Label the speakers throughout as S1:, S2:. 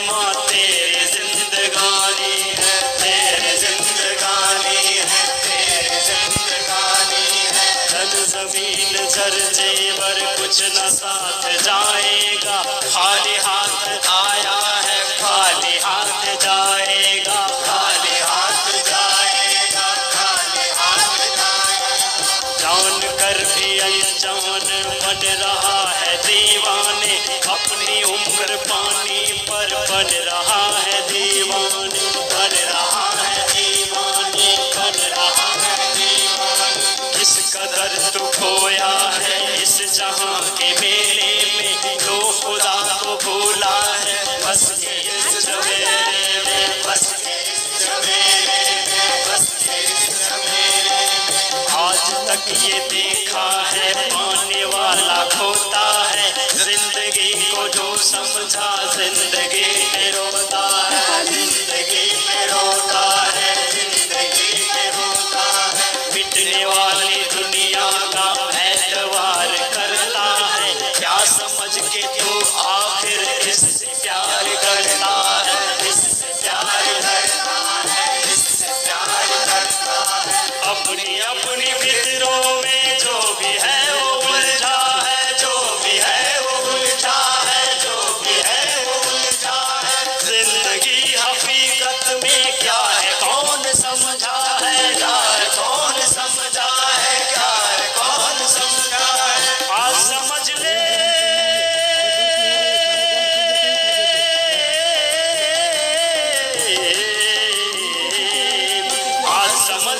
S1: माँ तेरी जिंदगानी है, तेरी जिंदगानी है, तेरी जिंदगानी है। धन जमीन जर जेवर कुछ न साथ जाएगा, खाली हाथ आया है खाली हाथ जाएगा, खाली हाथ जाएगा, खाली हाथ जाएगा। जान कर भी अनजान बन रहा है दीवाने, अपनी उम्र पानी पर बन रहा है दीवाने, बन रहा है दीवाने, बन रहा है दीवाने। किस कदर तू खोया है इस जहां के मेले में, तो खुदा को भूला है बस के इस सवेरे में, बस के इस सवेरे में, बस के इस सवेरे में। आज तक ये देखा है पाने वाला खोता है, जिंदगी को जो समझा जिंदगी में रोता है, जिंदगी में रोता है, जिंदगी में रोता है। मिटने वाली दुनिया का एतवार करता है, क्या समझ के तू आखिर इससे प्यार करता है, इससे प्यार करता है, इससे प्यार करता है। अपनी अपनी फिक्रों में जो भी है वो उलझा है, जो भी है वो उलझा है, जो भी है वो उलझा है। जिंदगी हकीकत में क्या है कौन समझा है, यार कौन समझा है, यार कौन समझा है। आज समझ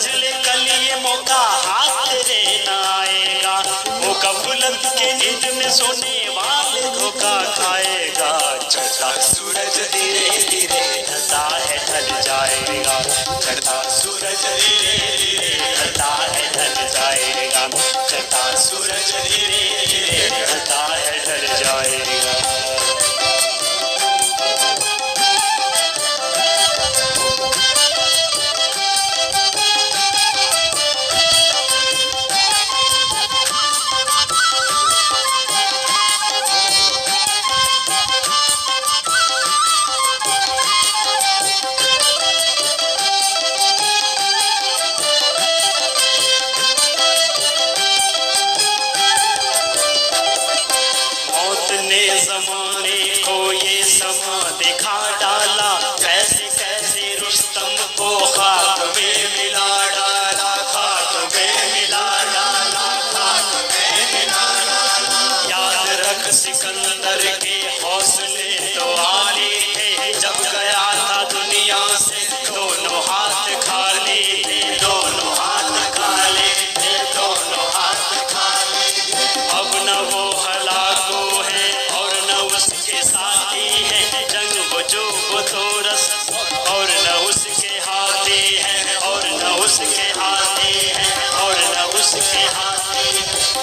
S1: ले कल ये मौका हाथ तेरे न आएगा, मौका बुलंद के नींद में सोने वाले धोखा खाएगा। चढ़ता सूरज धीरे धीरे ढलता है ढल जाएगा, चढ़ता सूरज धीरे धीरे ढलता है ढल जाएगा, चढ़ता सूरज धीरे धीरे ढलता है ढल जाएगा। ज़माने को ये समा दिखा डाला, कैसे कैसे रुस्तम को खाक में मिला डाला, खाक में मिला डाला, खाक में मिला डाला। याद रख सिकंदर के हौसले तो आले थे, जब गया था दुनिया से दोनों हाथ खाली थे, दोनों हाथ खाली थे, दोनों हाथ खाली थे। अब न वो हलाको है और न उसके साथी है, जंग वो जो वो तो रस और न उसके हाथी है, और न उसके हाथी है, और न उसके हाथी।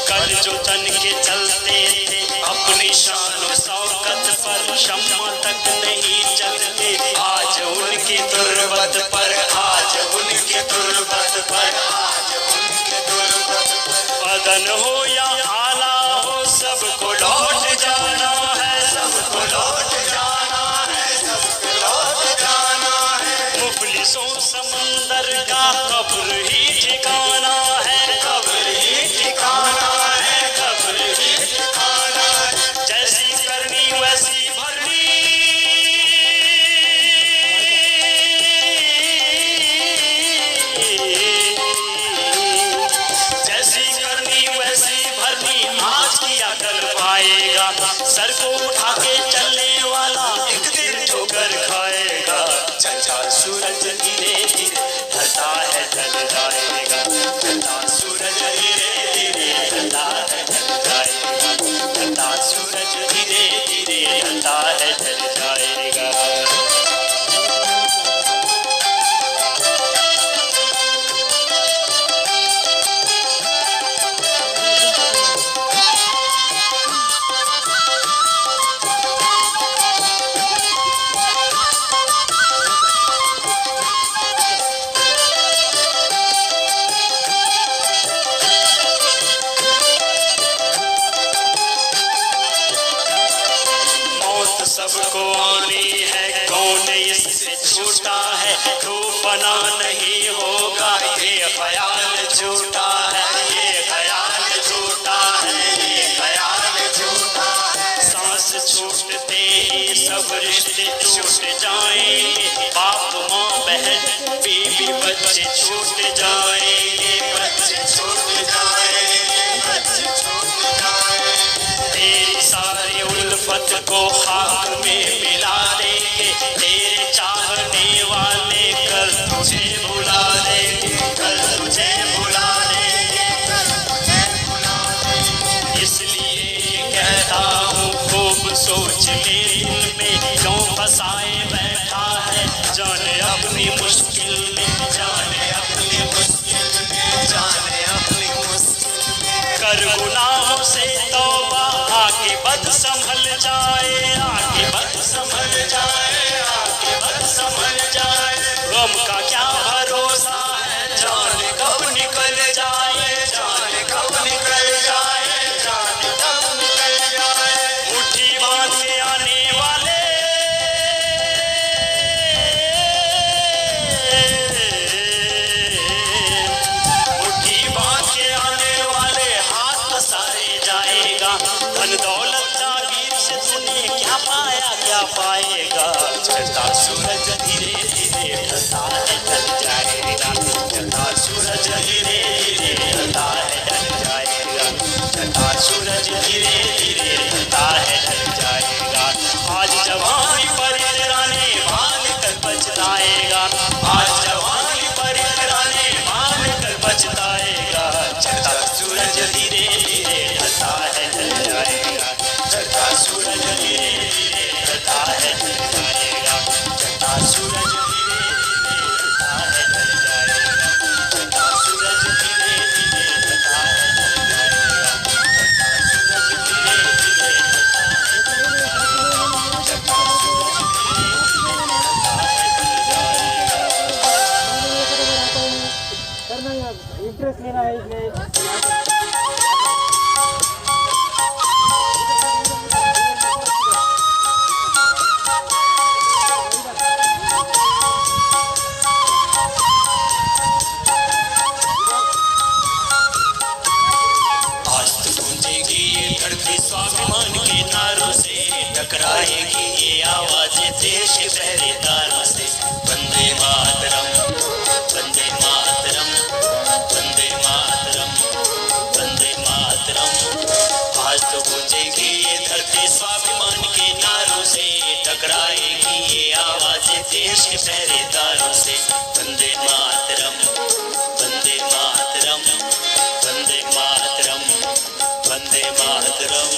S1: कल जो तन के चलते थे अपनी शान और शौकत पर, शम्मा तक नहीं चलते आज उनकी तुर्बत पर, आज उनके तुर्बत पर, आज उनके तुर्बत पर। बदन हो या आला हो सबको लौट जाना है, सबको लौट जाना है, सबको लौट जाना है। मुफलिसों समंदर का कब्र ही ठिकाना है, कब्र ही ठिकाना है, कब्र ही ठिकाना है। जैसी करनी वैसी भरनी, जैसी करनी वैसी भरनी, आज किया कल पाएगा। सर को उठा के चलने वाला एक दिन ठोकर खाएगा। चलता सूरज धीरे धीरे ढलता है ढल जाएगा, चलता सूरज धीरे धीरे ढलता है ढल जाएगा, चलता सूरज धीरे धीरे ढलता है ढल जाएगा। सबको आनी है, कौन इससे छूटा है, तूफाना नहीं होगा, ये ख्याल झूठा है, ये ख्याल झूठा है, ये ख्याल झूठा है। सांस छूटते ही सब रिश्ते छूट जाएंगे, बाप माँ बहन बीवी बच्चे छूट जाएंगे, बच्चे छूट जाएंगे, बच्चे छूट जाएंगे। तेरी सारी उल्फत को खाक में मिला देंगे, तेरे चाहने वाले कल तुझे भुला देंगे, कल तुझे भुला देंगे, कल तुझे भुला देंगे। इसलिए ये कहता हूँ खूब सोच ले दिल में, क्यों फंसाए बैठा है जाने अपनी मुश्किल में, जाने अपनी मुश्किल में, जाने अपनी मुश्किल में। कर गुनाहों से तौबा, आगे बद संभल जाए, आगे बद संभल जाए, आगे बद संभल जाए। गम का क्या भरोसा है, जाने कब निकल जाए, जाने कब निकल जाए, जाने कब निकल जाए। मुट्ठी बांध के आने वाले मुट्ठी बांध के आने वाले हाथ पसारे जाएगा। धन दौलत जागीर से तूने क्या पाया, क्या पाएगा। चढ़ता सूरज धीरे धीरे ढलता है, ढल जाएगा। चढ़ता सूरज धीरे धीरे ढलता है, ढल जाएगा। चढ़ता सूरज धीरे धीरे ढलता है, ढल जाएगा। आज जवानी पर इतराने भाग कर बचताएगा, आज जवानी पर इतराने भाग कर बचताएगा। चढ़ता सूरज धीरे धीरे ढलता है, ढल जाएगा। चढ़ता सूरज धीरे धीरे ढलता है, ढल जाएगा। चढ़ता सूरज धीरे धीरे ढलता है, ढल जाएगा। चढ़ता सूरज धीरे धीरे ढलता है, ढल जाएगा। चढ़ता सूरज धीरे धीरे ढलता है, ढल जाएगा। चढ़ता सूरज धीरे धीरे ढलता है, ढल जाएगा।
S2: करना है, इंटरेस्ट लेना है इसमें।
S1: आज तो गूंजेगी ये धरती स्वाभिमान के नारों से, टकराएगी ये आवाज़ें देश के पहरेदारों से। वंदे मातरम, वंदे मातरम, वंदे मातरम, वंदे मातरम। आज तो गूंजेगी ये धरती स्वाभिमान के नारों से, टकराएगी ये आवाज़ें देश के पहरेदारों से। वंदे मातरम, वंदे मातरम, वंदे मातरम, वंदे मातरम।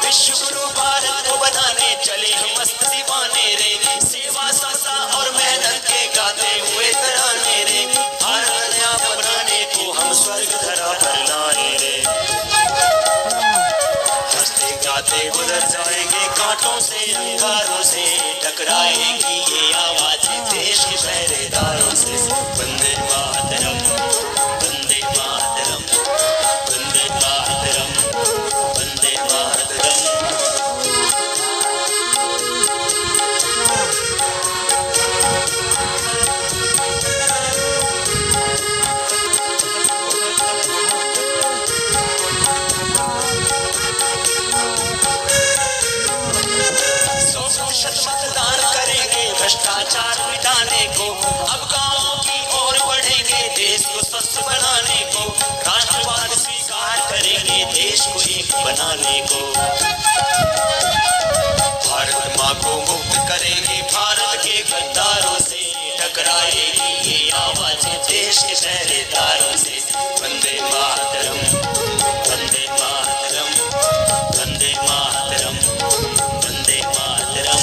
S1: विश्व गुरु भारत को बनाने चले हम मस्त दीवाने रे, सेवा समता और मेहनत के गाते हुए तराने रे। भारत नया बनाने को हम स्वर्ग धरा पर लाए रे। हंसते गाते गुजर जाएंगे कांटों से, अंगारों से, टकराएगी ये आवाज़ें देश के पहरेदारों से। वंदे मातरम, वंदे मातरम, वंदे मातरम, वंदे मातरम। मतदान करेंगे भ्रष्टाचार मिटाने को, अब गांवों की ओर बढ़ेंगे देश को स्वस्थ बनाने को। राष्ट्रवाद स्वीकार करेंगे देश को एक बनाने को। भारत माँ को मुक्त करेंगे भारत के गद्दारों से, टकराएगी ये आवाज़ें देश के पहरेदारों से। वंदे मातरम, वंदे मातरम, वंदे मातरम, वंदे मातरम।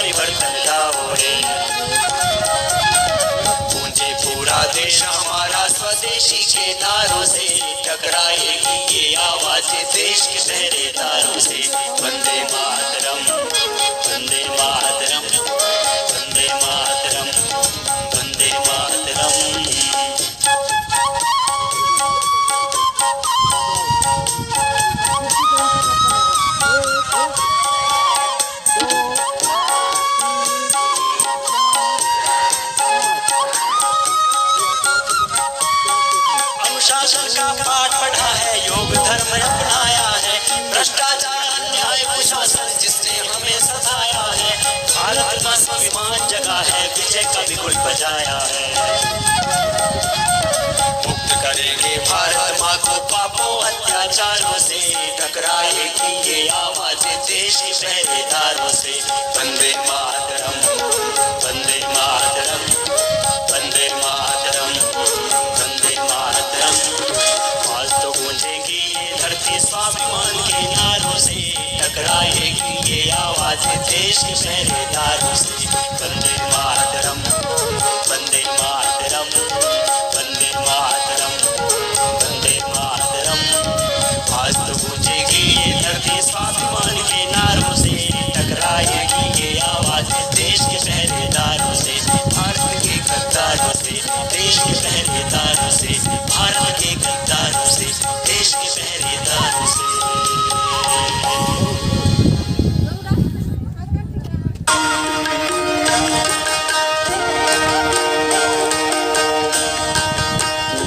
S1: परिवर्तन लाओ रे। गूंजे पूरा देश हमारा स्वदेशी के नारों से, टकराएगी ये आवाज देश के पहरेदारों से। वंदे मातरम, वंदे मातरम, वंदे मातरम, वंदे मातरम। अनुशासन का पाठ पढ़ा है, योग धर्म अपनाया है, भ्रष्टाचार अन्याय कुशासन जिसने हमें सताया है। भारत का स्वाभिमान जगा है, विजय का बिगुल बजाया है। मुक्त करेंगे भारत माँ को पापों अत्याचारों से, टकराएगी ये आवाज देश के पहरेदारों से। वंदे मातरम, वंदे मातरम, वंदे मातरम, वंदे मातरम। आज तो गूंजेगी ये धरती स्वाभिमान के नारों से, टकराएगी ये आवाज देश के पहरेदारों से। वंदे मातरम, वंदे मातरम, वंदे मातरम, वंदे मातरम। आज तो गूंजेगी ये धरती स्वाभिमान के नारों से, टकराएगी ये आवाज देश के पहरेदारों से। भारत के गद्दारों से, देश के पहरेदारों से, भारत के गद्दारों से, देश के पहरेदारों से।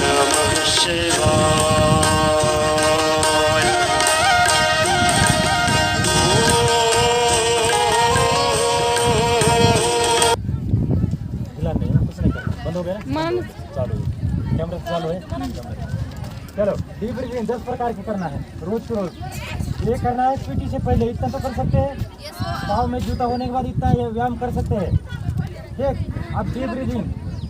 S1: नमः शिवाय।
S2: फिलहाल नहीं कुछ नहीं करना, बंद हो गया ना? चालू है, कैमरा चालू है। चलो डीप ब्रीथिंग 10 प्रकार की करना है रोज को रोज। ये करना है पीटी से पहले, इतना तो कर सकते हैं। पाँव में जूता होने के बाद इतना ये व्यायाम कर सकते हैं। ठीक, अब डीप ब्रीथिंग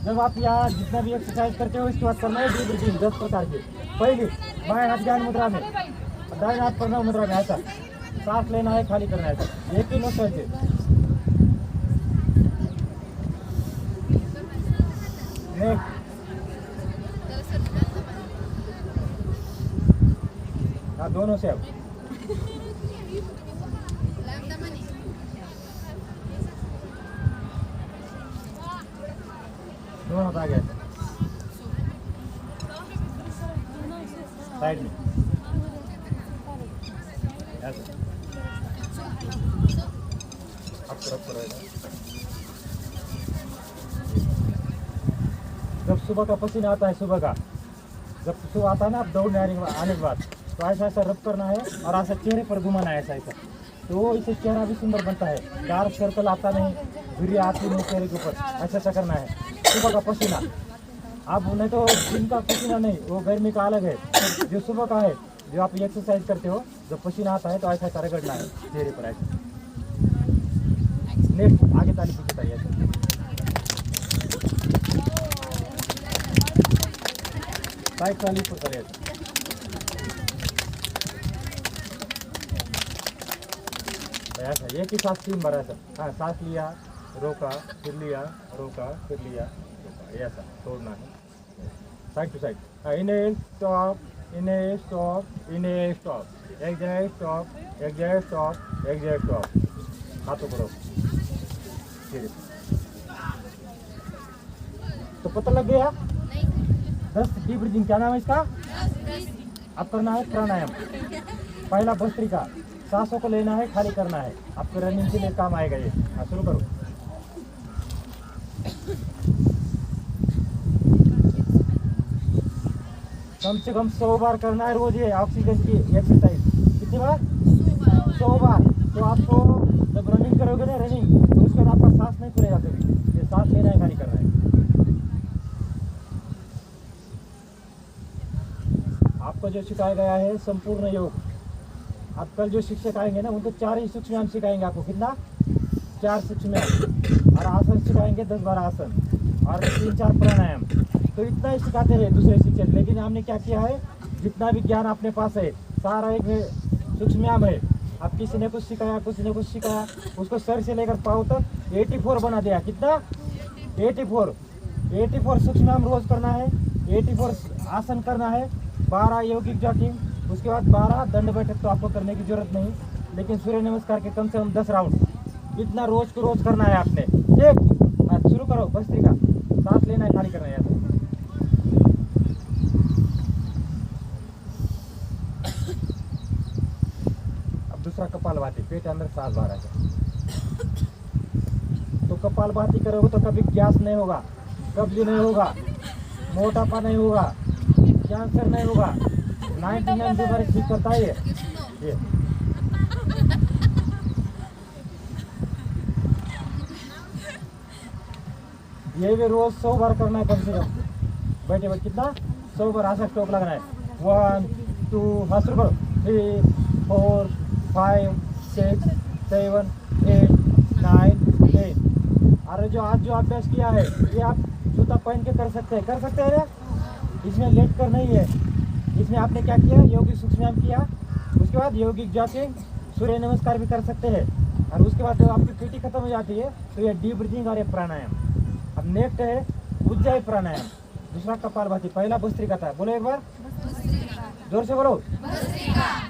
S2: जब आप यहाँ जितना भी एक्सरसाइज करते हो इसके बाद करना है डीप ब्रीथिंग 10 प्रकार की। पहली, बाएं हाथ ज्ञान मुद्रा में, दाएं हाथ प्रणव मुद्रा में, ऐसा सांस लेना है, खाली करना है, ऐसा एक ही नोट से। नेक्स्ट, हाँ दोनों से अब दोनों हाथ आ गया साइड में ऐसे। अब जब सुबह का पसीना आता है, सुबह का जब सुबह आता है ना, आप दौड़ने आने के बाद तो ऐसा ऐसा रब करना है और ऐसा चेहरे पर घुमाना है, ऐसा ऐसा। तो इससे चेहरा भी सुंदर बनता है, डार्क सर्कल आता नहीं, धुरी आती नहीं चेहरे के ऊपर। ऐसा ऐसा करना है सुबह का पसीना। आप नहीं तो दिन का पसीना नहीं, वो गर्मी का अलग है। तो जो सुबह का है, जो आप एक्सरसाइज करते हो, जब पसीना आता है तो ऐसा ऐसा रगड़ना है चेहरे पर, ऐसा। नेक्स्ट, आगे ताली पीछे ताली, ऐसा। साइड वाली ऊपर करे, ऐसा। ऐसा एक ही सांस 3 बार, ऐसा। हाँ, सांस लिया, रोका, फिर लिया, रोका, फिर लिया, रोका, ऐसा छोड़ना है side to side. Inhale stop, inhale stop, inhale stop, exhale stop, exhale stop, exhale stop. हाथों करो फिर। तो पता लग गया 10 डीप ब्रीथिंग। क्या नाम है इसका? अब करना है प्राणायाम। पहला भस्त्रिका, सांसों को लेना है, खाली करना है। आपको रनिंग के लिए काम आएगा ये। हाँ, शुरू करो। कम से कम 100 बार करना है रोज ये ऑक्सीजन की एक्सरसाइज। कितनी बार? 100 बार। तो आपको जब रनिंग करोगे ना, रनिंग, तो उसके बाद आपका सांस नहीं खुलेगा कभी। ये सांस लेना है, खाली करना है। आपको जो सिखाया गया है संपूर्ण योग, आप कल जो शिक्षक आएंगे ना, उनको 4 ही सूक्ष्म सिखाएंगे आपको। कितना? 4 सूक्ष्म और आसन सिखाएंगे, 10-12 आसन और 3-4 प्राणायाम। तो इतना ही सिखाते रहे दूसरे शिक्षक। लेकिन हमने क्या किया है, जितना भी ज्ञान अपने पास है सारा एक सूक्ष्म है, अब किसी ने कुछ सिखाया, उसको सर से लेकर पाँव तक 84 बना दिया। कितना? 84 सूक्ष्म रोज करना है, 84 आसन करना है, 12 यौगिक जॉगिंग, उसके बाद 12 दंड बैठक तो आपको करने की जरूरत नहीं, लेकिन सूर्य नमस्कार के कम से कम 10 राउंड इतना रोज को रोज करना है आपने। ठीक, शुरू करो। भस्त्रिका सांस लेना है, खाली करना है। अब दूसरा कपालभाति, पेट अंदर सांस बाहर आएगा। तो कपालभाति करोगे तो कभी गैस नहीं होगा, कब्ज नहीं होगा, मोटापा नहीं होगा, कैंसर नहीं होगा। 99 बीमारी ठीक करता है ये। ये भी रोज 100 बार करना है कम से कम। बैठे बैठे कितना? 100 बार आशा स्टॉप लगना है। 1 2 हाथ शुरू करो। 3 4 5 6 7 8 9 10। और जो आज जो अभ्यास किया है ये आप जूता पहन के कर सकते हैं ना? इसमें लेट कर नहीं है। इसमें आपने क्या किया? योगिक सूक्ष्म किया, उसके बाद यौगिक जॉगिंग, सूर्य नमस्कार भी कर सकते हैं। और उसके बाद जब आपकी पीटी खत्म हो जाती है तो ये डीप ब्रीथिंग और ये प्राणायाम। अब नेक्स्ट है उज्जाई प्राणायाम, दूसरा कपालभाति। पहला भस्त्रिका था, बोलो एक बार जोर से बोलो।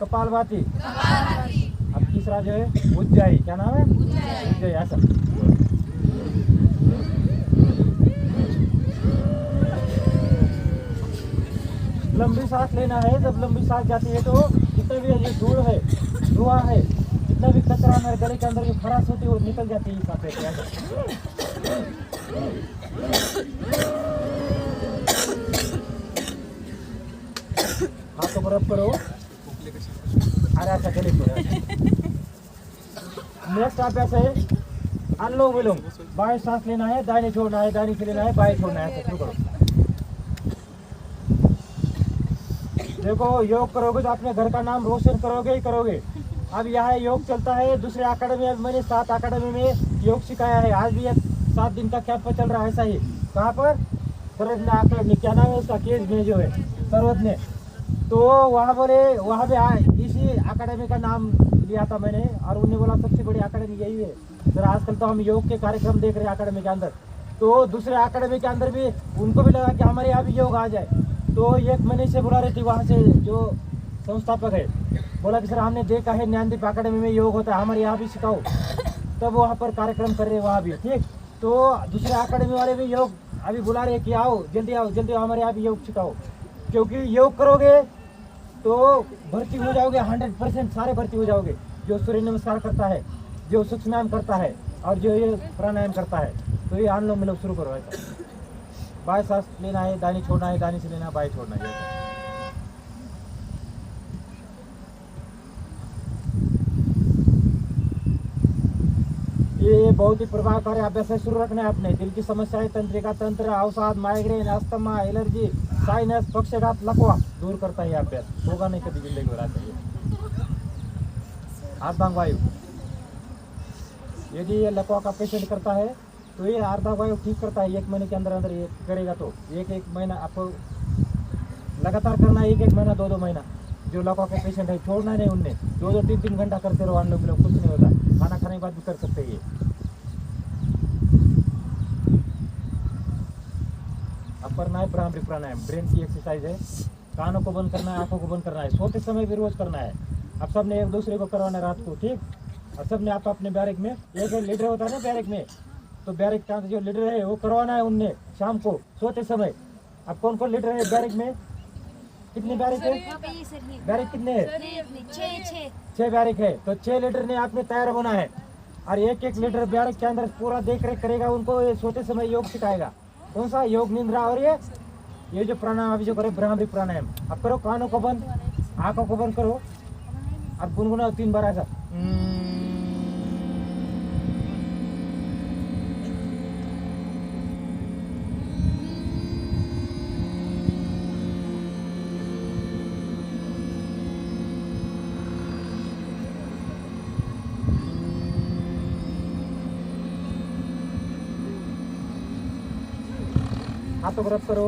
S2: कपालभाति। अब तीसरा जो है उज्जाई, क्या नाम है? उज्जाई। ऐसा लंबी सांस लेना है। जब लंबी सांस जाती है तो जितना भी ये धूल है, धुआं है, जितना भी कचरा मेरे गले के अंदर जो खराश होती है वो निकल जाती है। हाथों को रब करो। अरे ऐसा गले को। नेक्स्ट अभ्यास है अनुलोम विलोम। बाएं सांस लेना है, दाहिने छोड़ना है, दाहिने से लेना है, बाएं छोड़ना है। शुरू करो। देखो योग करोगे तो अपने घर का नाम रोशन करोगे ही करोगे। अब यहाँ योग चलता है दूसरे अकेडमी। अब मैंने 7 अकेडमी में योग सिखाया है। आज भी 7 दिन का कैंप चल रहा है ऐसा ही। कहाँ पर? सर्वज्ञ अकेडमी, क्या नाम है उसका? केज में जो है सर्वज्ञ। तो वहाँ पे इसी अकेडमी का नाम लिया था मैंने, और उन्होंने बोला सबसे बड़ी अकेडमी यही है सर। आजकल तो हम योग के कार्यक्रम देख रहे हैं अकेडमी के अंदर, तो दूसरे अकेडमी के अंदर भी उनको भी लगा कि हमारे यहाँ भी योग आ जाए। तो 1 महीने से बुला रही थी वहाँ से जो संस्थापक है, बोला कि सर हमने देखा है ज्ञानदीप अकेडमी में योग होता है, हमारे यहाँ भी सिखाओ। तब वहाँ पर कार्यक्रम कर रहे हैं वहाँ भी। ठीक, तो दूसरे अकेडमी वाले भी योग अभी बुला रहे कि आओ जल्दी आओ हमारे यहाँ भी योग सिखाओ। क्योंकि योग करोगे तो भर्ती हो जाओगे, 100% सारे भर्ती हो जाओगे। जो सूर्य नमस्कार करता है, जो सूक्ष्म करता है, और जो ये प्राणायाम करता है। तो ये अनुलोम विलोम शुरू करो। ऐसा बाएं सांस लेना है, दाहिने छोड़ना है, दाहिने से लेना है, बाएं छोड़ना है। ये बहुत ही प्रभावकारी अभ्यास है। शुरू रखना है अपने दिल की समस्याएं, तंत्रिका तंत्र, अवसाद, माइग्रेन, अस्थमा, एलर्जी, साइनस, पक्षघात, लकवा दूर करता है अभ्यास। होगा नहीं कभी जिंदगी में। अर्धांग वायु, यदि ये लकवा का पेशेंट करता है तो ये अर्धांग वायु ठीक करता है। 1 महीने के अंदर ये करेगा तो 1 महीना आपको लगातार करना है। 1 महीना 2 महीना। जो लकवा के पेशेंट है छोड़ना नहीं उनने। 2 3 घंटा करते रहो अनुलोम विलोम, कुछ नहीं होता। खाना खाने के बाद भी कर सकते हैं ये। अब करना है भ्रामरी प्राणायाम, ब्रेन की एक्सरसाइज है। कानों को बंद करना है, आंखों को बंद करना है, सोते समय भी रोज करना है। अब सबने एक दूसरे को करवाना है रात को। ठीक, और सबने आप अपने बैरक में एक लीडर होता है ना बैरक में, तो बैरक का जो लीडर है वो करवाना है उनने शाम को सोते समय। अब कौन कौन लीडर है बैरक में? कितने बैरक है? बैरक कितने है? 6 बैरक है। तो 6 लीडर ने आपने तैयार होना है, और एक लीडर बैरक के अंदर पूरा देख रेख करेगा। उनको ये सोते समय योग सिखाएगा। कौन सा? योग निद्रा। और ये जो प्राणायाम अभी जो करे भ्रामरी प्राणायाम। अब करो, कानों को बंद, आंखों को बंद करो, अब गुनगुनाओ 3 बार ऐसा। हाथों को रब करो,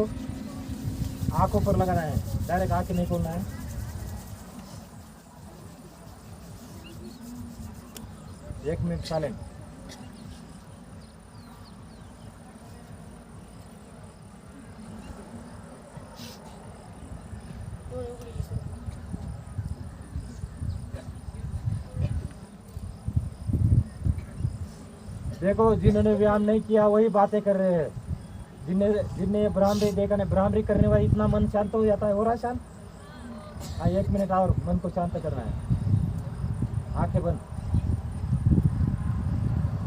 S2: आंखों पर लगाना है, डायरेक्ट आंखें नहीं खोलना है। 1 मिनट साइलेंट। देखो, जिन्होंने व्यायाम नहीं किया वही बातें कर रहे हैं। जिनने ब्राह्मणी देखा ने, ब्राह्मणी करने वाली इतना मन शांत हो जाता है। हो रहा है शांत? हाँ, 1 मिनट और मन को शांत करना है। आंखें बंद।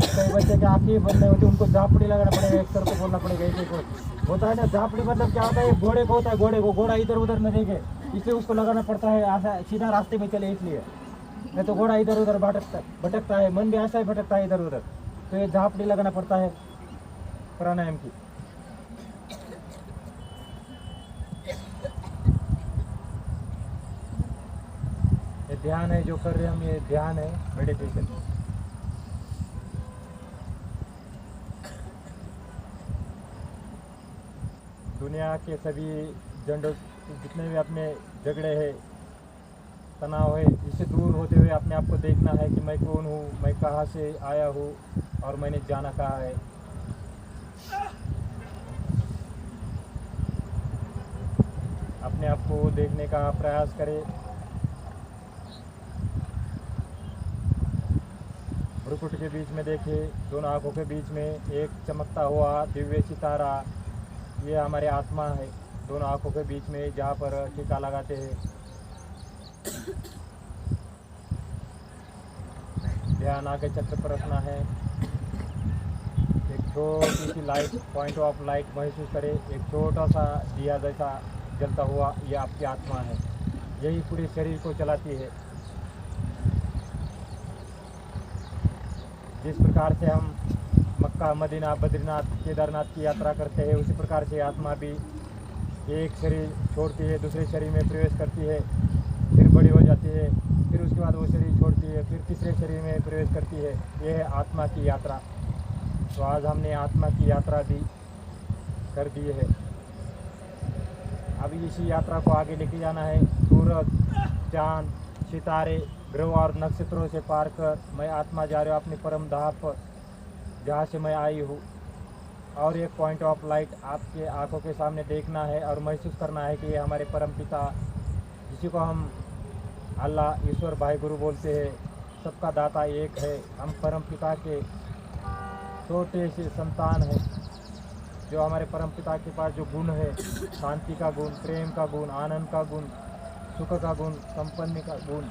S2: कई बच्चे की आंखें बंद नहीं होती, उनको झापड़ी लगाना पड़ेगा, एक सर को बोलना पड़ेगा। एक होता है ना झापड़ी, मतलब क्या होता है, घोड़े को होता है, घोड़े को घोड़ा इधर उधर न देखे, इसलिए उसको लगाना पड़ता है ऐसा सीधा रास्ते में चले, इसलिए। नहीं तो घोड़ा इधर उधर भटकता है, मन भी ऐसा ही भटकता है इधर उधर। तो ये झापड़ी लगाना पड़ता है प्राणायाम की। ये ध्यान है जो कर रहे हैं हम, ये ध्यान है, मेडिटेशन। दुनिया के सभी झंडों, जितने भी अपने झगड़े हैं, तनाव है, इससे दूर होते हुए अपने आप को देखना है कि मैं कौन हूँ, मैं कहाँ से आया हूँ और मैंने जाना कहाँ है। अपने आप को देखने का प्रयास करें। भ्रुकुट के बीच में देखिए, दोनों आंखों के बीच में एक चमकता हुआ दिव्य सितारा, ये हमारी आत्मा है। दोनों आंखों के बीच में जहाँ पर टीका लगाते हैं, ध्यान आगे चक्र पर रखना है। एक छोटी सी लाइट, पॉइंट ऑफ लाइट महसूस करें, एक छोटा सा दिया जैसा जलता हुआ, ये आपकी आत्मा है। यही पूरे शरीर को चलाती है। जिस प्रकार से हम मक्का, मदीना, बद्रीनाथ, केदारनाथ की यात्रा करते हैं, उसी प्रकार से आत्मा भी एक शरीर छोड़ती है, दूसरे शरीर में प्रवेश करती है, फिर बड़ी हो जाती है, फिर उसके बाद वो शरीर छोड़ती है, फिर तीसरे शरीर में प्रवेश करती है। यह है आत्मा की यात्रा। तो आज हमने आत्मा की यात्रा भी कर दी है। अभी इसी यात्रा को आगे लेके जाना है। सूरज, चांद, सितारे, ग्रह और नक्षत्रों से पार कर मैं आत्मा जा रहा हूँ अपनी परम धाम पर, जहाँ से मैं आई हूँ। और एक पॉइंट ऑफ लाइट आपके आंखों के सामने देखना है और महसूस करना है कि ये हमारे परम पिता, जिसी को हम अल्लाह, ईश्वर, भाई गुरु बोलते हैं, सबका दाता एक है। हम परम पिता के छोटे से संतान हैं। जो हमारे परम पिता के पास जो गुण है, शांति का गुण, प्रेम का गुण, आनंद का गुण, सुख का गुण, संपन्न का गुण,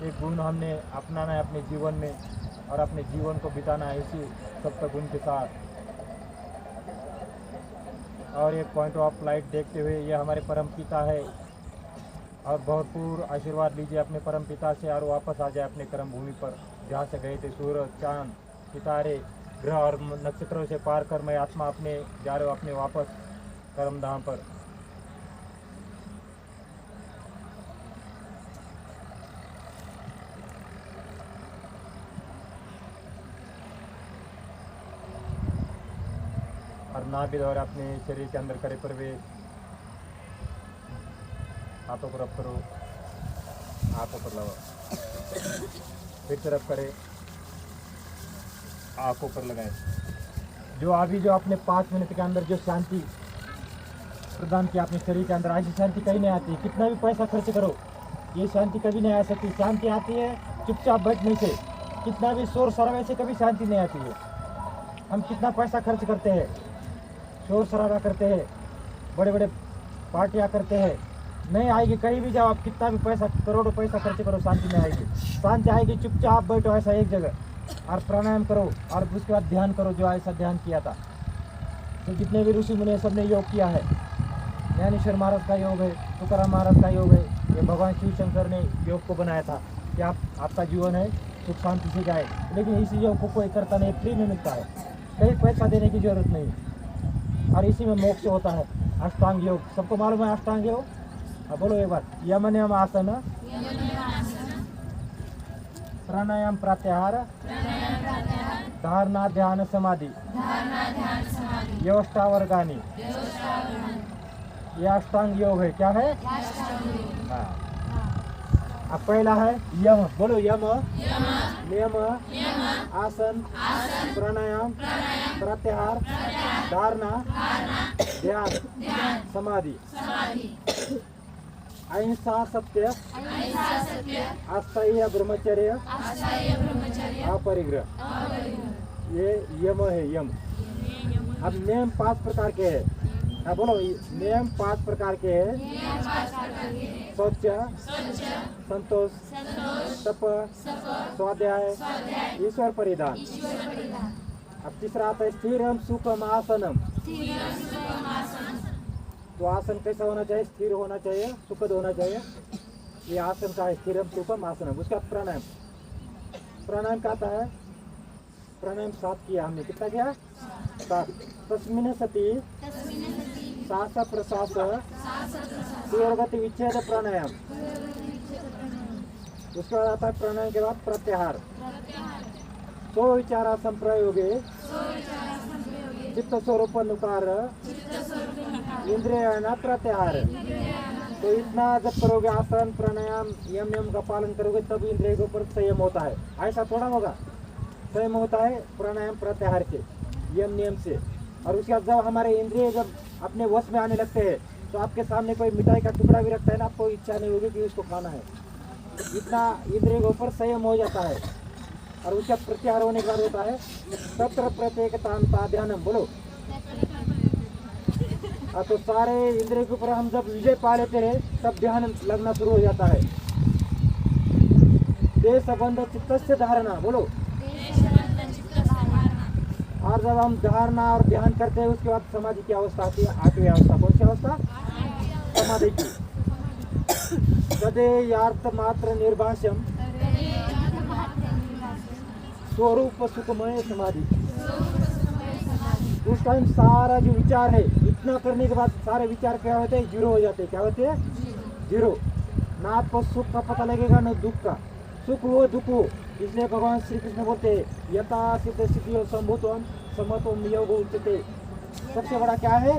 S2: एक गुण हमने अपनाना है अपने जीवन में और अपने जीवन को बिताना है इसी सप्त गुण के साथ। और एक पॉइंट ऑफ लाइट देखते हुए, ये हमारे परम पिता है, और भरपूर आशीर्वाद लीजिए अपने परम पिता से और वापस आ जाए अपने कर्म भूमि पर, जहाँ से गए थे। सूरज, चांद, सितारे, ग्रह और नक्षत्रों से पार कर मैं आत्मा अपने जा रहा हूँ अपने वापस कर्म धाम पर। और नाभि द्वारा अपने शरीर के अंदर करे प्रवेश। हाथों को रब करो, आंखों पर लगाओ, फिर से रब करे, आंखों पर लगाए। जो अभी जो अपने 5 मिनट के अंदर जो शांति प्रदान किया अपने शरीर के अंदर, ऐसी शांति कहीं नहीं आती। कितना भी पैसा खर्च करो, ये शांति कभी नहीं आ सकती। शांति आती है चुपचाप बैठने से, कितना भी शोर शराबे से कभी शांति नहीं आती है। हम कितना पैसा खर्च करते हैं, शोर शराबा करते हैं, बड़े बड़े पार्टियाँ करते हैं, नहीं आएगी। कहीं भी जाओ आप, कितना भी पैसा, करोड़ों पैसा खर्च करो, शांति नहीं आएगी। शांति आएगी चुपचाप बैठो ऐसा एक जगह और प्राणायाम करो, और उसके बाद ध्यान करो, जो ऐसा ध्यान किया था। तो जितने भी ऋषि मुनि सबने योग किया है, ज्ञानेश्वर महाराज का योग है, तुकाराम महाराज का योग है, ये भगवान शिव शंकर ने योग को बनाया था कि आपका जीवन है सुख शांति से जाए। लेकिन इस योग को कोई करता नहीं, फ्री में मिलता है, कहीं पैसा देने की जरूरत नहीं, और इसी में मोक्ष होता है। अष्टांग योग सबको मालूम है, अष्टांग योग। अब बोलो एक बार, यम नियम आसन, प्राणायाम प्रत्याहार, धारणा ध्यान समाधि, व्यवस्था वर्गानी, ये अष्टांग योग है। क्या है? हाँ। अब पहला है यम, बोलो यम, नियम, आसन, प्राणायाम, प्रत्याहार, धारणा, ध्यान, समाधि, अहिंसा, सत्य, आस्थेय ब्रह्मचर्य, अपरिग्रह, ये यम है। यम। अब नियम 5 प्रकार के हैं। हाँ बोलो, नियम 5 प्रकार के हैं। शौच, संतोष, तप, स्वाध्याय, ईश्वर परिधान। अब तीसरा आता है स्थिरम सुखम आसनम। तो आसन कैसा होना चाहिए? स्थिर होना चाहिए, सुखद होना चाहिए। ये आसन का है स्थिरम सुखम आसनम। उसका प्राणायाम, प्राणायाम का आता है, प्राणायाम 7 किया हमने। कितना किया? 7। तस्मिन् सति श्वास प्रश्वास तीव्रगति विच्छेद प्राणायाम। उसके बाद आता है प्राणायाम के बाद प्रत्याहार। सो विचारा संप्रयोगे चित्त स्वरूप नुकार इंद्रिय न प्रत्याहार। तो इतना जब करोगे आसन प्राणायाम यम का पालन करोगे तब इंद्रिय के ऊपर संयम होता है। ऐसा थोड़ा होगा, संयम होता है प्राणायाम प्रत्याहार से, यम नियम से। और उसके बाद जब हमारे इंद्रिय जब अपने वश में आने लगते हैं तो आपके सामने कोई मिठाई का टुकड़ा भी रखता है ना, आपको इच्छा नहीं होगी कि उसको खाना है। इतना इंद्रिय के ऊपर संयम हो जाता है। और उसका प्रत्याहार होने के बाद होता है तत्र प्रत्येकता ध्यानम। बोलो। तो सारे इंद्रिय के ऊपर हम जब विजय पा लेते हैं तब ध्यान लगना शुरू हो जाता है। देह संबंध चित्तस्य धारणा। बोलो। और जब हम धारणा और ध्यान करते हैं उसके बाद समाधि की अवस्था आती है, 8वीं अवस्था। कौन सी अवस्था? समाधि की। तदेयार्थ मात्र निर्भाष्यम स्वरूप सुखमय समाधि। उस टाइम सारा जो विचार है, इतना करने के बाद सारे विचार क्या होते हैं? जीरो हो जाते हैं। क्या होते हैं? जीरो। ना आपको सुख का पता लगेगा न दुख का। सुख हो दुख हो, इसलिए भगवान श्री कृष्ण बोलते हैं यथा सिद्ध सिद्धि संभूतम समत्वम योग उच्यते। सबसे बड़ा क्या है?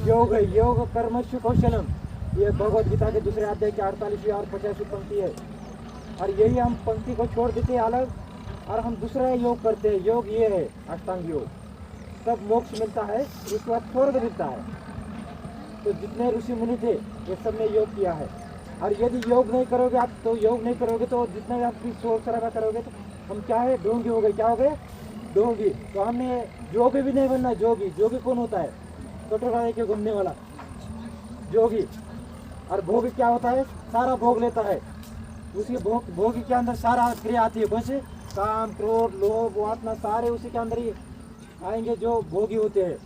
S2: योग है। योग कर्मसु कौशलम। ये भगवद गीता के दूसरे अध्याय की 48वीं और 50वीं पंक्ति है। और यही हम पंक्ति को छोड़ देते हैं अलग और हम दूसरा योग करते हैं। योग ये है अष्टांग योग। तब मोक्ष मिलता है, उसके बाद स्वर्ग मिलता है। तो जितने ऋषि मुनि थे ये सब ने योग किया है। और यदि योग नहीं करोगे आप, तो योग नहीं करोगे तो जितना भी आपकी शोर शराबा करोगे तो हम क्या है? ढोंगी हो गए। क्या हो गए? ढोंगी। तो हमने जोगी भी नहीं बनना। जोगी, जोगी कौन होता है? टोटो गाड़ी के घूमने वाला जोगी। और भोगी क्या होता है? सारा भोग लेता है। उसी भोगी के अंदर सारा क्रिया आती है। कौन? काम, क्रोध, लोभ, वासना सारे उसी के अंदर ही आएंगे जो भोगी होते हैं।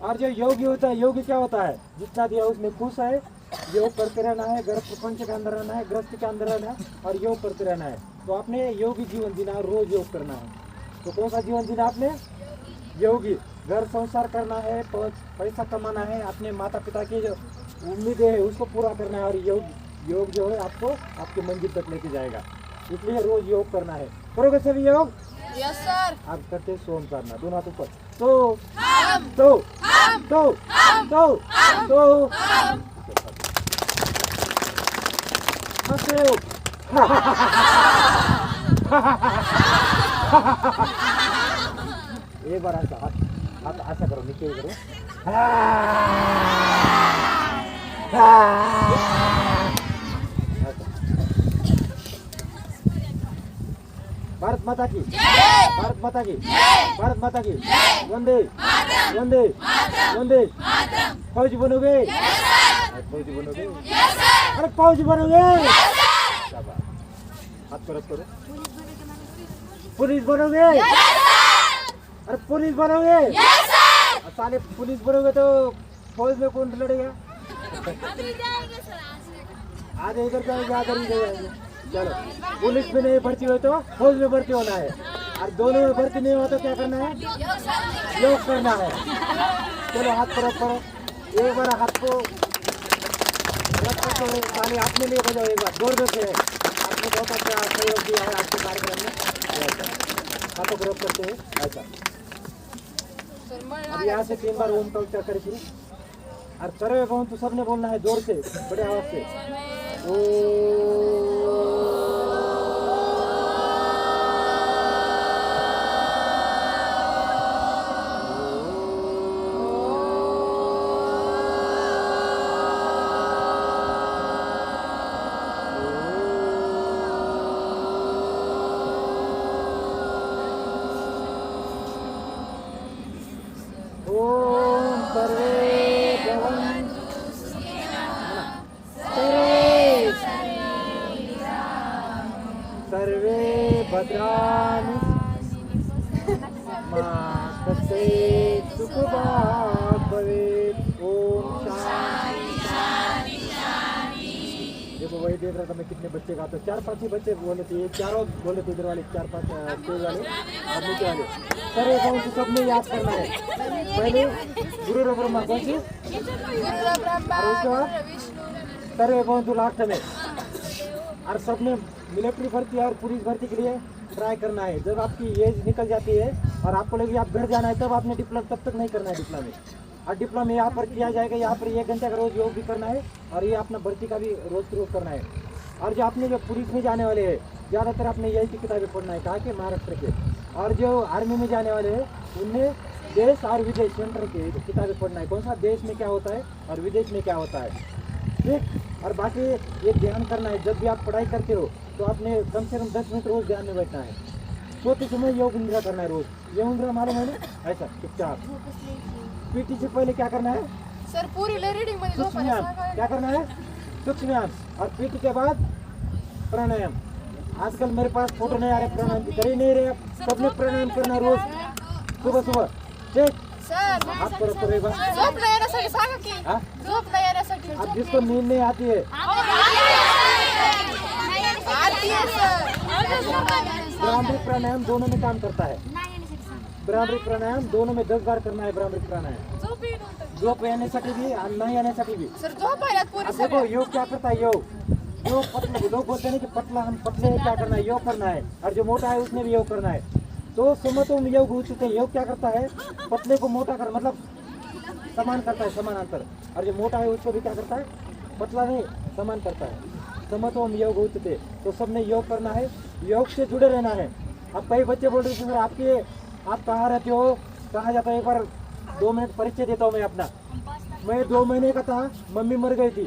S2: और जो योगी होता है, योगी क्या होता है? जितना दिया उसमें खुश है, योग करते रहना है, घर प्रपंच के अंदर रहना है, गृहस्थ के अंदर रहना है और योग करते रहना है। तो आपने योगी जीवन जीना है, रोज योग करना है। तो कौन सा जीवन जीना आपने? योगी। घर संसार करना है, पैसा कमाना है, अपने माता पिता की जो उम्मीदें है उसको पूरा करना है। और योग जो है आपको आपकी मंजिल तक लेके जाएगा। इसलिए रोज योग करना है। करोगे सभी योग?
S3: Yes sir.
S2: आप करते सोम करना, दोनों हाथ ऊपर। तो एक बार ऐसा हाथ ऐसा करो, नीचे करो। भारत माता की, भारत माता की, भारत माता की। वंदे वंदे वंदे। फौजी बनोगे? फौजी बनोगे? अरे फौजी बनोगे? हाथ पर करो। पुलिस बनोगे? अरे पुलिस बनोगे? साले पुलिस बनोगे तो फौज में कौन लड़ेगा? आधे इधर जाएंगे, आधे इधर जाएंगे। चलो, पुलिस में नहीं भर्ती हो तो फौज में भर्ती होना है। और दोनों में भर्ती नहीं हुआ तो क्या करना है? योग करना है। चलो हाथ पर करो। एक बार हाथ को ताली हाथ में लिए बजाओ एक बार जोर से। आपने बहुत अच्छा सहयोग दिया है आज के कार्यक्रम में। हाथों को रोक करते हैं ऐसा। अब यहाँ से 3 बार ओम का उच्चारण करें शुरू। और सर्वे भवन्तु सबने बोलना है जोर से, बड़े आवाज से। ओ ओम सर्वे भवन्तु सर्वे भद्राणि मा कश्चित् सुखभाग् भवेत्। ओम शांति। देखो वही देख रहा था मैं कितने बच्चे का, तो 4-5 ही बच्चे बोले थे, चारों बोले थे इधर वाले 4-5 तेज वाले और नीचे वाले। सर कौन सी सबने याद करना है, पहले गुरु ब्रह्मा कौन सी, और उसके बाद सर्वे भवन्तु लास्ट में। और सबने मिलिट्री भर्ती और पुलिस भर्ती के लिए ट्राई करना है। जब आपकी एज निकल जाती है और आपको लगे आप घर जाना है तब आपने डिप्लोमा, तब तक नहीं करना है डिप्लोमा में। और डिप्लोमा यहाँ पर किया जाएगा, यहाँ पर 1 घंटे का रोज योग भी करना है और ये अपना भर्ती का भी रोज करना है। और जो आपने जो पुलिस में जाने वाले हैं ज़्यादातर आपने यही की किताबें पढ़ना है, कहा कि महाराष्ट्र के। और जो आर्मी में जाने वाले हैं उनमें देश और विदेश सेंटर की किताबें पढ़ना है, कौन सा देश में क्या होता है और विदेश में क्या होता है, ठीक। और बाकी ये ध्यान करना है, जब भी आप पढ़ाई करते हो तो आपने कम से कम 10 मिनट रोज ध्यान में बैठना है। सोते समय योग निद्रा करना है रोज। योग निद्रा मालूम है ना, ऐसा चुपचाप। पीटी से पहले क्या करना है
S3: सर, पूरी रीडिंग में
S2: सूक्ष्म व्यायाम, क्या करना है सूक्ष्म व्यायाम। और पीटी के बाद प्राणायाम। आजकल मेरे पास फोटो नहीं आ रहे प्राणायाम की, कर ही नहीं रहे। सबने प्राणायाम करना रोज सुबह सुबह, ठीक।
S3: सर
S2: आप करो करेगा
S3: झोप नाही येण्यासाठी सांगा की,
S2: हाँ?
S3: झोप नाही येण्यासाठी
S2: अब जिसको नींद नहीं आती है
S3: आती है सर।
S2: ब्राह्मणी प्राणायाम दोनों में काम करता है। ब्राह्मणी प्राणायाम दोनों में 10 बार करना है। ब्राह्मणी प्राणायाम झोप येण्यासाठी भी और नहीं येण्यासाठी भी।
S3: सर झोपायला पुरी
S2: अब देखो योग क्या करता है, योग पतला, लोग बोलते हैं कि पतला, हम पतले हैं, क्या करना है योग करना है, और जो मोटा है उसने भी योग करना है। तो समतोम योग हो चुके हैं। योग क्या करता है, पतले को मोटा कर, मतलब समान करता है, समानांतर। और जो मोटा है उसको भी क्या करता है, पतला नहीं समान करता है। समतोम योग हो चुके, तो सबने योग करना है, योग से जुड़े रहना है। अब कई बच्चे बोल रहे थे सर आप कहाँ रहते हो, कहाँ जाता है, एक बार 2 मिनट परिचय देता हूँ मैं अपना। मैं 2 महीने का था, मम्मी मर गई थी,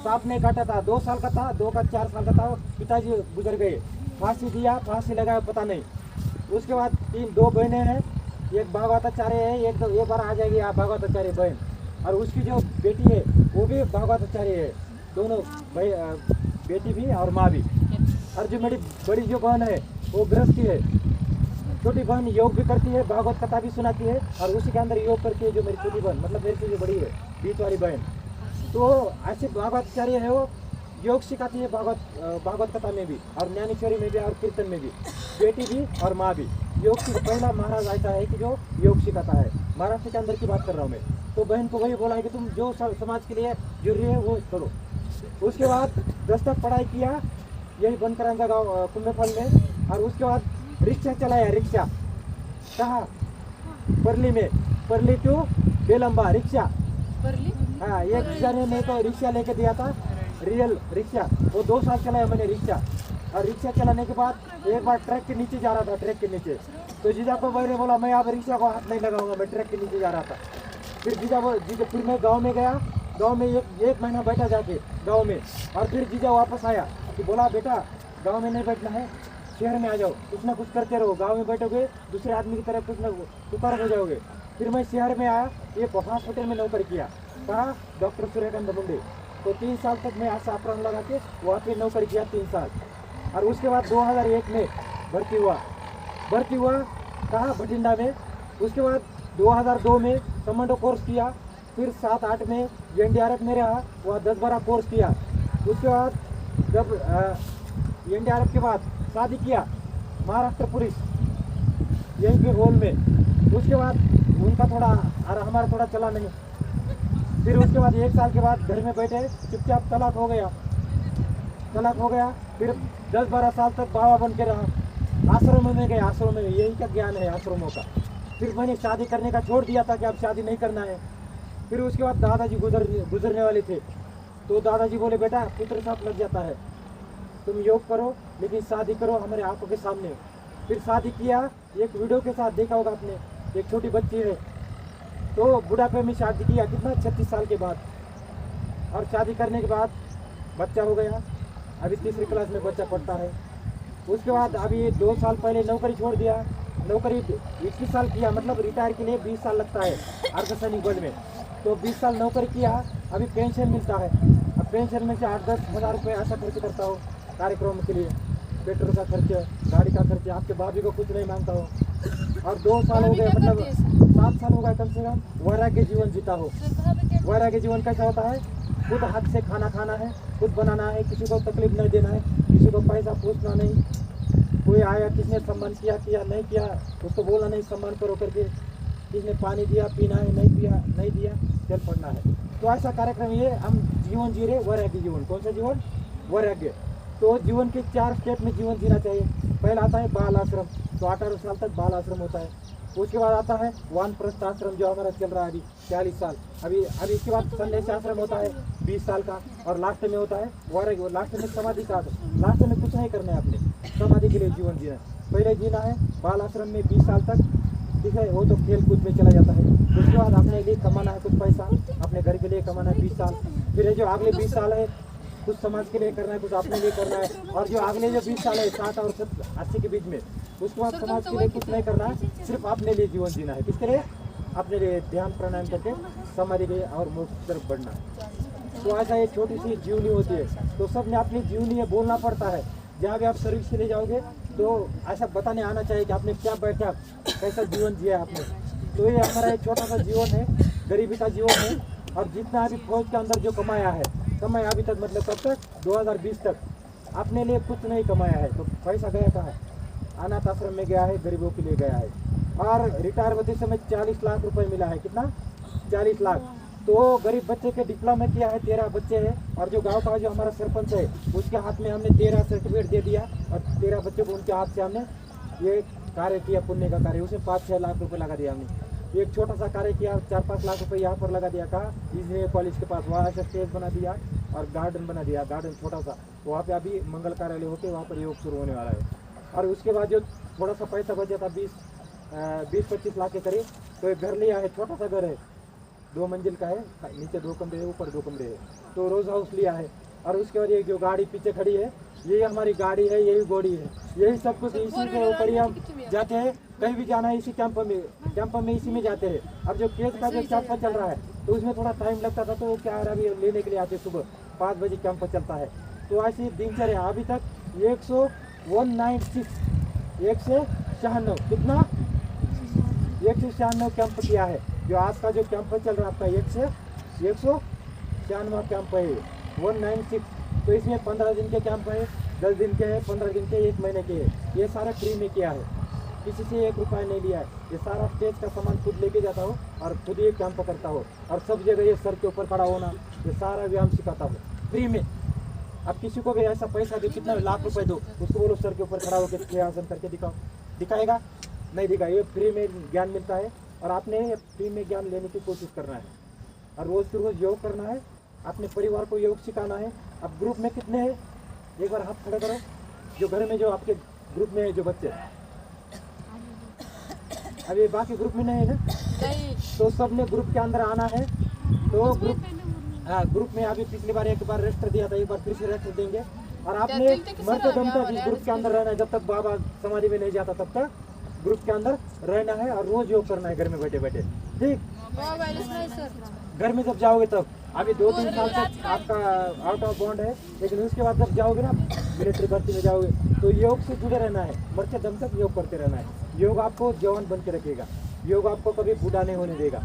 S2: सांप ने काटा था। 2 साल का था, 2 का 4 साल का था, पिताजी गुजर गए, फांसी दिया, फांसी लगाया पता नहीं। उसके बाद 2 बहनें हैं, एक भागवताचार्य है, एक बार आ जाएगी आप भागवताचार्य बहन, और उसकी जो बेटी है वो भी भागवताचार्य है, दोनों भाई, बेटी भी और माँ भी। और जो मेरी बड़ी जो बहन है वो गृहस्थी है। छोटी बहन योग भी करती है, भागवत कथा भी सुनाती है, और उसी के अंदर योग करती है जो मेरी छोटी बहन, मतलब मेरे से जो बड़ी है, बीच वाली बहन। तो ऐसे भागवताचार्य है, वो योग सिखाती है भागवत कथा में भी, और ज्ञानेश्वरी में भी, और कीर्तन में भी, बेटी भी और माँ भी। योग की पहला महाराज ऐसा है कि जो योग सिखाता है। महाराष्ट्र के अंदर की बात कर रहा हूँ मैं। तो बहन को वही बोला है कि तुम जो समाज के लिए जरूरी है वो करो। उसके बाद 10 तक पढ़ाई किया यही बनकरांचा गाँव कुंभेफल में, और उसके बाद रिक्शा चलाया। रिक्शा कहाँ, परली में, परली टू बेलंबा रिक्शा। हाँ, एक जने ने तो रिक्शा लेके दिया था, रियल रिक्शा, वो 2 साल चलाया मैंने रिक्शा। और रिक्शा चलाने के बाद एक बार ट्रक के नीचे जा रहा था, ट्रक के नीचे, तो जीजा को मैंने बोला मैं अब रिक्शा को हाथ नहीं लगाऊंगा, मैं ट्रक के नीचे जा रहा था। फिर फिर मैं गांव में गया, गांव में एक महीना बैठा जाके गांव में, और फिर जीजा वापस आया कि बोला बेटा गांव में नहीं बैठना है, शहर में आ जाओ, कुछ ना कुछ करते रहो, गांव में बैठोगे दूसरे आदमी की तरह कुछ ना तुकार हो जाओगे। फिर मैं शहर में आया, ये हॉस्पिटल में नौकरी किया, कहा डॉक्टर सूर्यकांत मुंडे। तो 3 साल तक मैं आशा अपराध लगा के वहाँ पे नौकरी किया 3 साल। और उसके बाद 2001 में भर्ती हुआ कहाँ, बठिंडा में। उसके बाद 2002 में कमांडो कोर्स किया, फिर 7-8 में NDRF में रहा, वहाँ 10-12 कोर्स किया। उसके बाद जब NDRF के बाद शादी किया महाराष्ट्र पुलिस यहीं के गोल में। उसके बाद उनका थोड़ा और हमारा थोड़ा चला नहीं। फिर उसके बाद 1 साल के बाद घर में बैठे चुपचाप तलाक हो गया। फिर 10-12 साल तक बाबा बन के रहा, आश्रमों में गए, आश्रम में यही का ज्ञान है आश्रमों का। फिर मैंने शादी करने का छोड़ दिया था कि अब शादी नहीं करना है। फिर उसके बाद दादाजी गुजरने वाले थे, तो दादाजी बोले बेटा पुत्र साथ लग जाता है, तुम योग करो लेकिन शादी करो हमारे आंखों के सामने। फिर शादी किया, एक वीडियो के साथ देखा होगा आपने, एक छोटी बच्ची है, तो बुढ़ापे में शादी किया, कितना 36 साल के बाद। और शादी करने के बाद बच्चा हो गया, अभी 3री क्लास में बच्चा पढ़ता है। उसके बाद अभी 2 साल पहले नौकरी छोड़ दिया, नौकरी 21 साल किया, मतलब रिटायर के लिए 20 साल लगता है अर्धसैनिक बल में, तो 20 साल नौकरी किया, अभी पेंशन मिलता है। अब पेंशन में से 8-10 हज़ार रुपये ऐसा खर्च करता हो कार्यक्रम के लिए, पेट्रोल का खर्च, गाड़ी का खर्च, आपके भाभी को कुछ नहीं मांगता हो, और 2 साल हो गए, मतलब 7 साल हो गए कम से कम वैराग्य जीवन जीता हो। वैराग्य जीवन कैसा होता है? खुद हाथ से खाना खाना है, खुद बनाना है, किसी को तकलीफ नहीं देना है, किसी को पैसा पूछना नहीं, कोई आया किसने सम्मान किया नहीं किया उसको बोलना नहीं सम्मान करो करके, किसने पानी दिया पीना है, नहीं पिया नहीं दिया चल पड़ना है। तो ऐसा कार्यक्रम ये हम जीवन जी रहे, वैराग्य जीवन। कौन सा जीवन? वैराग्य। तो जीवन के 4 स्टेप में जीवन जीना चाहिए। पहला आता है बाल आश्रम, तो 18 साल तक बाल आश्रम होता है। उसके बाद आता है वानप्रस्थ आश्रम जो हमारा चल रहा है अभी 40 साल। अभी इसके बाद संन्यास आश्रम होता है 20 साल का, और लास्ट में होता है वैराग्य। लास्ट में समाधि का, लास्ट में कुछ नहीं करना है, आपने समाधि के लिए जीवन जीना। पहले जीना है बाल आश्रम में 20 साल तक, ठीक है, वो तो खेल कूद में चला जाता है। उसके बाद अपने लिए कमाना है कुछ पैसा, अपने घर के लिए कमाना है 20 साल। फिर ये जो अगले 20 साल है कुछ समाज के लिए करना है, कुछ अपने लिए करना है। और जो अगले जो 20 साल है 60 और 80 के बीच में, उसके बाद समाज के लिए कुछ नहीं करना है, सिर्फ अपने लिए जीवन जीना है। किसके लिए? अपने लिए ध्यान प्राणायाम करके समाधि के और मोक्ष की तरफ बढ़ना है। तो ऐसा ये छोटी सी जीवनी होती है, तो सबने अपनी जीवनी है बोलना पड़ता है। जहाँ भी आप सर्विस के लिए जाओगे तो ऐसा बताने आना चाहिए कि आपने क्या बैठा, कैसा जीवन जिया आपने। तो ये हमारा एक छोटा सा जीवन है, गरीबी का जीवन है। और जितना अभी फौज के अंदर जो कमाया है, कमाया अभी तक, मतलब कब तक? 2020 तक अपने लिए कुछ नहीं कमाया है। तो पैसा गया कहाँ है? अनाथ आश्रम में गया है, गरीबों के लिए गया है। और रिटायर होते समय 40 लाख रुपए मिला है। कितना? 40 लाख। तो गरीब बच्चे के डिप्लोमा किया है, 13 बच्चे हैं। और जो गांव का जो हमारा सरपंच है उसके हाथ में हमने 13 सर्टिफिकेट दे दिया, और 13 बच्चे को उनके हाथ से हमने ये कार्य किया, पुण्य का कार्य। उसे 5-6 लाख रुपए लगा दिया हमने। एक छोटा सा कार्य किया, 4-5 लाख रुपए यहाँ पर लगा दिया। कहा? इंजीनियर कॉलेज के पास, वहाँ ऐसा स्टेज बना दिया और गार्डन बना दिया, गार्डन छोटा सा। वहाँ पे अभी मंगल कार्यालय होके वहाँ पर योग शुरू होने वाला है। और उसके बाद जो थोड़ा सा पैसा बचा था 20-25 लाख के करीब, तो एक घर लिया है, छोटा सा घर है, 2 मंजिल का है, नीचे 2 कमरे है, ऊपर 2 कमरे है। तो रोज हाउस लिया है। और उसके बाद ये जो गाड़ी पीछे खड़ी है, यही हमारी गाड़ी है, यही गोड़ी है, यही सब कुछ इसी के ऊपर ही हम जाते हैं। कहीं भी जाना है इसी कैंप में इसी में जाते हैं। अब जो केस का जो कैंप चल रहा है तो उसमें थोड़ा टाइम लगता था, तो वो क्या है अभी लेने के लिए आते, सुबह 5 बजे कैंप चलता है। तो ऐसी दिनचर्या अभी तक 196 कितना 196 कैंप किया है। जो आज का जो कैंप चल रहा है आपका 196 कैंप है, 196। तो इसमें 15 दिन के कैंप है, 10 दिन के है, 15 दिन के, 1 महीने के है। ये सारा फ्री में किया है, किसी से 1 रुपया नहीं लिया है। ये सारा स्टेज का सामान खुद लेके जाता हो और खुद ये कैंप करता हो। और सब जगह ये सर के ऊपर खड़ा होना, ये सारा व्यायाम सिखाता हो फ्री में। अब किसी को भी ऐसा पैसा दो, कितना लाख रुपए दो, उसको बोलो सर के ऊपर खड़ा होकर क्रियासन करके दिखाओ, दिखाएगा? नहीं दिखाएगा। ये फ्री में ज्ञान मिलता है, और आपने फ्री में ज्ञान लेने की कोशिश करना है। और रोज़ के रोज़ योग करना है, अपने परिवार को योग सिखाना है। अब ग्रुप में कितने हैं? एक बार हाथ खड़े करो। जो घर में जो आपके ग्रुप में है जो बच्चे, अभी बाकी ग्रुप में नहीं है ना?
S3: नहीं।
S2: तो सबने ग्रुप के अंदर आना है। तो ग्रुप में अभी पिछली बार एक बार रजिस्टर दिया था, एक बार फिर से रजिस्टर देंगे। और आपने मरते दम तक इस ग्रुप के अंदर रहना है, जब तक बाबा समाधि में नहीं जाता तब तक ग्रुप के अंदर रहना है। और रोज योग करना है घर में बैठे बैठे, ठीक? घर में जब जाओगे तब, अभी 2-3 साल तक आपका आउट ऑफ बॉन्ड है, लेकिन उसके बाद जब जाओगे ना मिलिट्री भर्ती में जाओगे, तो योग से जुड़े रहना है, मरते दम तक योग करते रहना है। योग आपको जवान बन के रखेगा, योग आपको कभी बूढ़ा नहीं होने देगा।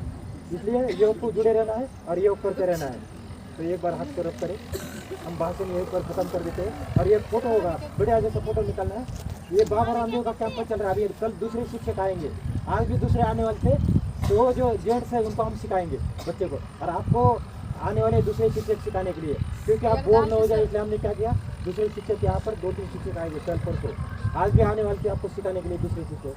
S2: इसलिए योग को जुड़े रहना है और योग करते रहना है। तो एक बार हाथ को रख करें, हम भाषण यहीं पर खत्म कर देते हैं। और ये फोटो होगा, बढ़िया जैसा फोटो निकालना है। ये बाबा रामदेव का कैंप चल रहा है अभी। कल दूसरे शिक्षक आएंगे, आज भी दूसरे आने वाले थे। तो जो जेंट्स है उनको हम सिखाएंगे बच्चे को, और आपको आने वाले दूसरे शिक्षक सिखाने के लिए, क्योंकि आप बोर न हो जाए, इसलिए हमने क्या किया, दूसरे शिक्षक यहाँ पर 2-3 शिक्षक आएंगे कल परसों। आज भी आने वाले थे आपको सिखाने के लिए दूसरे शिक्षक,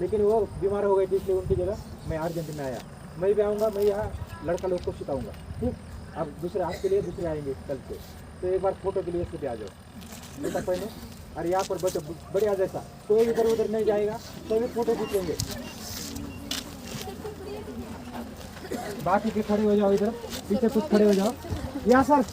S2: लेकिन वो बीमार हो गए थे, इसलिए उनकी जगह मैं अर्जेंट में आया। मैं भी आऊँगा, मैं यहाँ लड़का लोग को सिखाऊंगा, ठीक? अब दूसरे आज के लिए दूसरे आएंगे कल से। तो एक बार फोटो के लिए इसके आ जाओ बेटा पहले। और यहाँ पर बच्चे बढ़िया जैसा, कोई इधर उधर नहीं जाएगा, सभी फोटो खींचेंगे। बाकी के खड़े हो जाओ, इधर पीछे कुछ खड़े हो जाओ। यहाँ सर